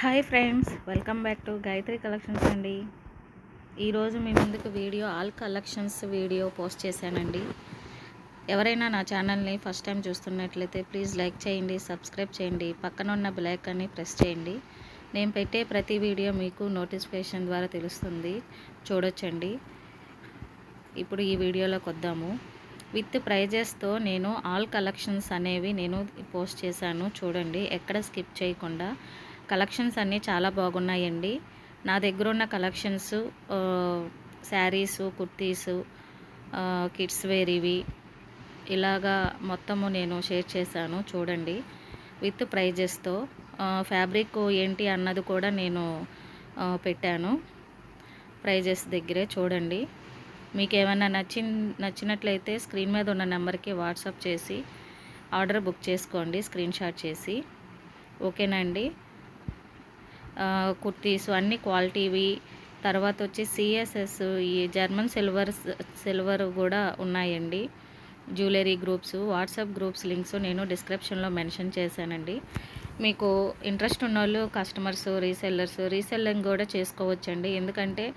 Hi friends, welcome back to Gayatri collections అండి. ఈరోజు మీ ముందుకు video all collections video post చేశానండి. ఎవరైనా నా ఛానల్ని ఫస్ట్ టైం చూస్తున్నట్లయితే ప్లీజ్ లైక్ చేయండి, సబ్స్క్రైబ్ చేయండి, పక్కన ఉన్న బెల్ ఐకాన్ని ప్రెస్ చేయండి. నేను పెట్టే ప్రతి వీడియో మీకు నోటిఫికేషన్ ద్వారా తెలుస్తుంది, చూడొచ్చండి. ఇప్పుడు ఈ వీడియోలోకి వద్దాము. విత్ ప్రైజెస్తో నేను ఆల్ కలెక్షన్స్ అనేవి నేను పోస్ట్ చేశాను, చూడండి. ఎక్కడ స్కిప్ చేయకుండా. కలెక్షన్స్ అన్నీ చాలా బాగున్నాయండి. నా దగ్గర ఉన్న collections saris, kurtis, kids wear ఇవి ఇలాగా మొత్తము నేను షేర్ చేశాను, చూడండి. విత్ ప్రైజెస్తో ఫ్యాబ్రిక్ ఏంటి అన్నది కూడా నేను పెట్టాను ప్రైజెస్ దగ్గరే, చూడండి. మీకు ఏమైనా నచ్చినట్లయితే స్క్రీన్ మీద ఉన్న నెంబర్కి వాట్సాప్ చేసి ఆర్డర్ బుక్ చేసుకోండి, స్క్రీన్ షాట్ చేసి. ఓకేనా అండి. కుర్తీస్ అన్ని క్వాలిటీవి. తర్వాత వచ్చి సిఎస్ఎస్, ఈ జర్మన్ సిల్వర్ కూడా ఉన్నాయండి. Jewellery groups, WhatsApp groups links నేను డిస్క్రిప్షన్లో మెన్షన్ చేశానండి. మీకు ఇంట్రెస్ట్ ఉన్న వాళ్ళు కస్టమర్స్, రీసెల్లింగ్ కూడా చేసుకోవచ్చండి. ఎందుకంటే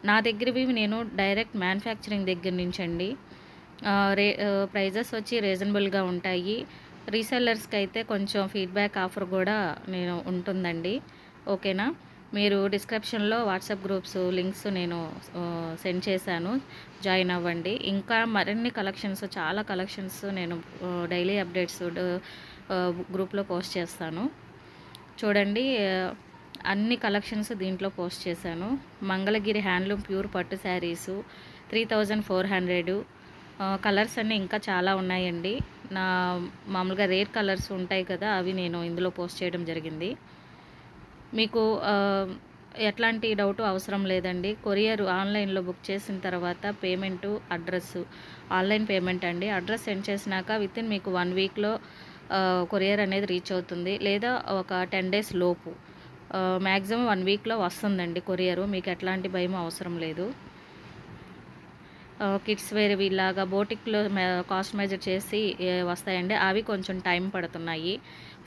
నా దగ్గరవి నేను డైరెక్ట్ మ్యానుఫ్యాక్చరింగ్ దగ్గర నుంచి అండి. ప్రైజెస్ వచ్చి రీజనబుల్గా ఉంటాయి. రీసెల్లర్స్కి అయితే కొంచెం ఫీడ్బ్యాక్ ఆఫర్ కూడా నేను ఉంటుందండి. ఓకేనా. మీరు డిస్క్రిప్షన్లో వాట్సాప్ గ్రూప్స్ లింక్స్ నేను సెండ్ చేశాను, జాయిన్ అవ్వండి. ఇంకా మరిన్ని కలెక్షన్స్, చాలా కలెక్షన్స్ నేను డైలీ అప్డేట్స్ గ్రూప్లో పోస్ట్ చేస్తాను, చూడండి. అన్ని కలెక్షన్స్ దీంట్లో పోస్ట్ చేశాను. మంగళగిరి హ్యాండ్లూమ్ ప్యూర్ పట్టు శారీసు 3400. కలర్స్ అన్నీ ఇంకా చాలా ఉన్నాయండి. నా మామూలుగా రేర్ కలర్స్ ఉంటాయి కదా, అవి నేను ఇందులో పోస్ట్ చేయడం జరిగింది. మీకు ఎట్లాంటి డౌట్ అవసరం లేదండి. కొరియర్ ఆన్లైన్లో బుక్ చేసిన తర్వాత పేమెంటు, అడ్రస్ ఆన్లైన్ పేమెంట్ అండి. అడ్రస్ సెండ్ చేసినాక వితిన్ మీకు 1 వీక్లో కొరియర్ అనేది రీచ్ అవుతుంది, లేదా ఒక 10 డేస్ లోపు. మ్యాక్సిమం 1 వీక్లో వస్తుందండి కొరియరు. మీకు ఎట్లాంటి భయం అవసరం లేదు. కిడ్స్ వేర్ ఇలాగా బోటిక్లో కాస్ట్ మెజర్ చేసి వస్తాయండి. అవి కొంచెం టైం పడుతున్నాయి.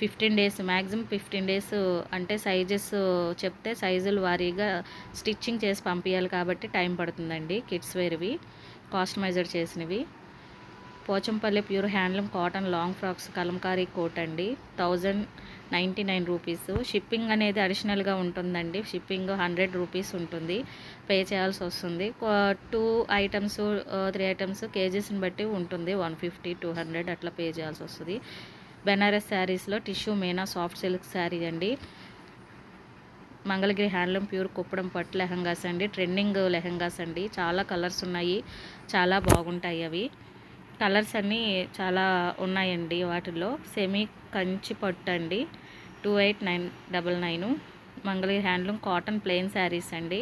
15 డేస్, మ్యాక్సిమం 15 డేస్. అంటే సైజెస్ చెప్తే సైజుల వారీగా స్టిచ్చింగ్ చేసి పంపించాలి కాబట్టి టైం పడుతుందండి. కిడ్స్ వేర్వి కాస్ట్ మెజర్ చేసినవి. Pochampally pure handloom cotton long frocks Kalamkari coat అండి, 1099 రూపీస్. షిప్పింగ్ అనేది అడిషనల్గా ఉంటుందండి. షిప్పింగ్ 100 రూపీస్ ఉంటుంది, పే చేయాల్సి వస్తుంది. 2 ఐటమ్స్ 3 ఐటమ్స్ కేజీస్ని బట్టి ఉంటుంది. 150 200 అట్లా పే చేయాల్సి వస్తుంది. బెనారస్ శారీస్లో tissue Meena soft silk sari అండి. మంగళగిరి హ్యాండ్లూమ్ ప్యూర్ కుప్పడం పట్టు లెహంగాస్ అండి, ట్రెండింగ్ లెహంగాస్ అండి. చాలా కలర్స్ ఉన్నాయి, చాలా బాగుంటాయి అవి. కలర్స్ అన్నీ చాలా ఉన్నాయండి వాటిల్లో. సెమీ కంచి పట్టు అండి, 28999. Mangalagiri handloom cotton plain saris అండి.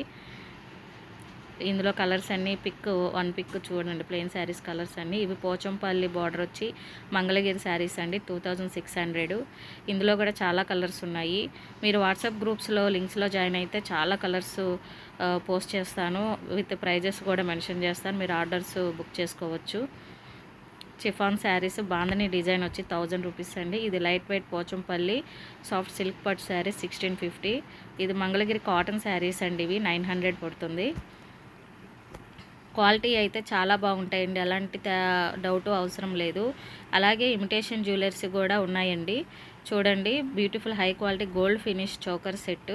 ఇందులో కలర్స్ అన్నీ వన్ పిక్ చూడండి. ప్లెయిన్ శారీస్ కలర్స్ అన్నీ ఇవి. పోచంపల్లి బార్డర్ వచ్చి మంగళగిరి శారీస్ అండి, 2600. ఇందులో కూడా చాలా కలర్స్ ఉన్నాయి. మీరు వాట్సాప్ గ్రూప్స్లో లింక్స్లో జాయిన్ అయితే చాలా కలర్స్ పోస్ట్ చేస్తాను. విత్ ప్రైజెస్ కూడా మెన్షన్ చేస్తాను, మీరు ఆర్డర్స్ బుక్ చేసుకోవచ్చు. చిఫాన్ శారీస్ బాందని డిజైన్ వచ్చి 1000 రూపీస్ అండి. ఇది light weight Pochampally soft silk పట్టు శారీ 1650. ఇది మంగళగిరి కాటన్ శారీస్ అండి, ఇవి 900 పడుతుంది. క్వాలిటీ అయితే చాలా బాగుంటాయండి, అలాంటి డౌట్ అవసరం లేదు. అలాగే ఇమిటేషన్ జ్యువెలర్స్ కూడా ఉన్నాయండి, చూడండి. Beautiful high quality gold finish choker set.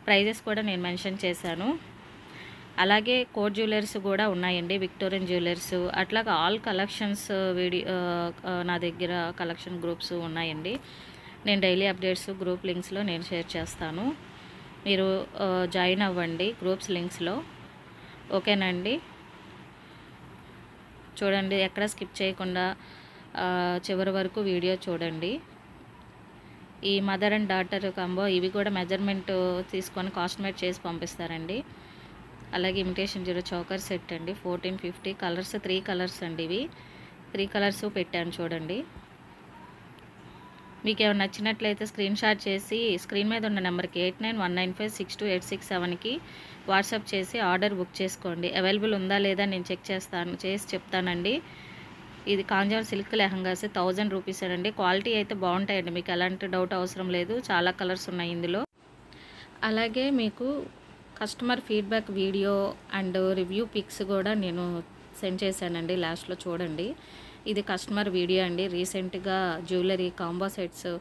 Prices కూడా నేను మెన్షన్ చేశాను. అలాగే కోట్ జ్యువెలర్స్ కూడా ఉన్నాయండి, విక్టోరియన్ జ్యువెలర్స్. అట్లాగా ఆల్ కలెక్షన్స్ నా దగ్గర కలెక్షన్ గ్రూప్స్ ఉన్నాయండి. నేను డైలీ అప్డేట్స్ గ్రూప్ లింక్స్లో నేను షేర్ చేస్తాను, మీరు జాయిన్ అవ్వండి గ్రూప్స్ లింక్స్లో. ఓకేనండి. చూడండి, ఎక్కడ స్కిప్ చేయకుండా చివరి వరకు వీడియో చూడండి. ఈ మదర్ అండ్ డాటర్ కాంబో ఇవి కూడా మెజర్మెంట్ తీసుకొని కాస్ట్మేట్ చేసి పంపిస్తారండి. అలాగే ఇమిటేషన్ జీరో చోకర్ సెట్ అండి, 1450. కలర్స్ 3 కలర్స్ అండి, ఇవి 3 కలర్స్ పెట్టాను, చూడండి. మీకు ఏమైనా నచ్చినట్లయితే స్క్రీన్ షాట్ చేసి స్క్రీన్ మీద ఉన్న నెంబర్కి 8919562867కి వాట్సాప్ చేసి ఆర్డర్ బుక్ చేసుకోండి. అవైలబుల్ ఉందా లేదా నేను చేసి చెప్తానండి. ఇది కాంజీవరం సిల్క్ లెహంగాస్ 1000 రూపీస్ అండి. క్వాలిటీ అయితే బాగుంటాయండి, మీకు ఎలాంటి డౌట్ అవసరం లేదు. చాలా కలర్స్ ఉన్నాయి ఇందులో. అలాగే మీకు customer feedback video and review pics కూడా నేను సెండ్ చేశానండి, లాస్ట్లో చూడండి. ఇది కస్టమర్ వీడియో అండి. రీసెంట్గా jewellery combo sets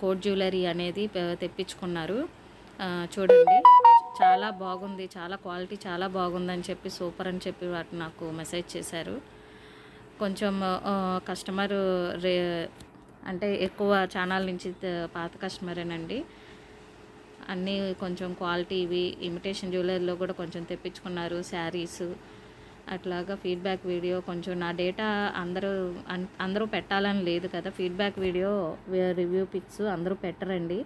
coat jewellery అనేది తెప్పించుకున్నారు. చూడండి, చాలా బాగుంది, చాలా క్వాలిటీ చాలా బాగుందని చెప్పి, సూపర్ అని చెప్పి వాటి నాకు మెసేజ్ చేశారు. కొంచెం కస్టమరు అంటే ఎక్కువ ఛానల్ నుంచి పాత కస్టమరేనండి. అన్నీ కొంచెం క్వాలిటీ ఇవి ఇమిటేషన్ జ్యువెలరీలో కూడా కొంచెం తెప్పించుకున్నారు, శారీస్ అట్లాగా. ఫీడ్బ్యాక్ వీడియో కొంచెం నా డేటా అందరూ పెట్టాలని లేదు కదా, ఫీడ్బ్యాక్ వీడియో రివ్యూ పిక్స్ అందరూ పెట్టరండి.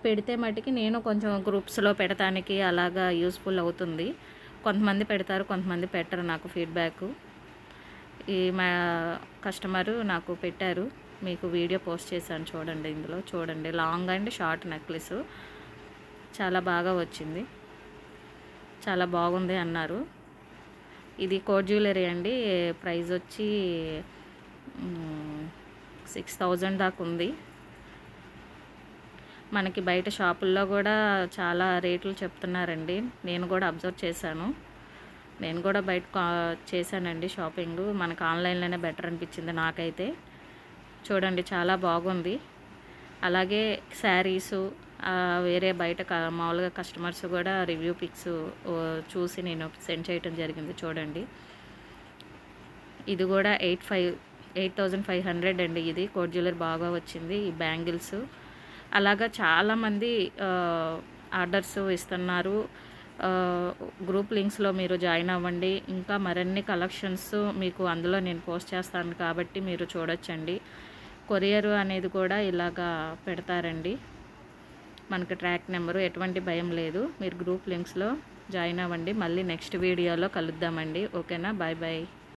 పెడితే మటుకి నేను కొంచెం గ్రూప్స్లో పెడతానికి అలాగా యూస్ఫుల్ అవుతుంది. కొంతమంది పెడతారు, కొంతమంది పెట్టరు నాకు ఫీడ్బ్యాక్. ఈ మా కస్టమరు నాకు పెట్టారు, మీకు వీడియో పోస్ట్ చేశాను చూడండి. ఇందులో చూడండి, లాంగ్ అండ్ షార్ట్ నెక్లెస్ చాలా బాగా వచ్చింది, చాలా బాగుంది అన్నారు. ఇది కోట్ జ్యువెలరీ అండి. ప్రైస్ వచ్చి 6000 దాకా ఉంది. మనకి బయట షాపుల్లో కూడా చాలా రేట్లు చెప్తున్నారండి. నేను కూడా అబ్జర్వ్ చేశాను, నేను కూడా బయట చేశానండి షాపింగ్. మనకు ఆన్లైన్లోనే బెటర్ అనిపించింది నాకైతే. చూడండి, చాలా బాగుంది. అలాగే శారీసు వేరే బయట మామూలుగా కస్టమర్స్ కూడా రివ్యూ పిక్స్ చూసి నేను సెండ్ చేయటం జరిగింది. చూడండి, ఇది కూడా 8500 అండి. ఇది కోట్ జ్యువెలరీ బాగా వచ్చింది. ఈ బ్యాంగిల్స్ అలాగా చాలామంది ఆర్డర్స్ ఇస్తున్నారు. గ్రూప్ లింక్స్లో మీరు జాయిన్ అవ్వండి. ఇంకా మరిన్ని కలెక్షన్స్ మీకు అందులో నేను పోస్ట్ చేస్తాను కాబట్టి మీరు చూడొచ్చండి. కొరియర్ అనేది కూడా ఇలాగా పెడతారండి. మనకు ట్రాక్ నెంబరు, ఎటువంటి భయం లేదు. మీరు గ్రూప్ లింక్స్లో జాయిన్ అవ్వండి. మళ్ళీ నెక్స్ట్ వీడియోలో కలుద్దామండి. ఓకేనా? Bye bye.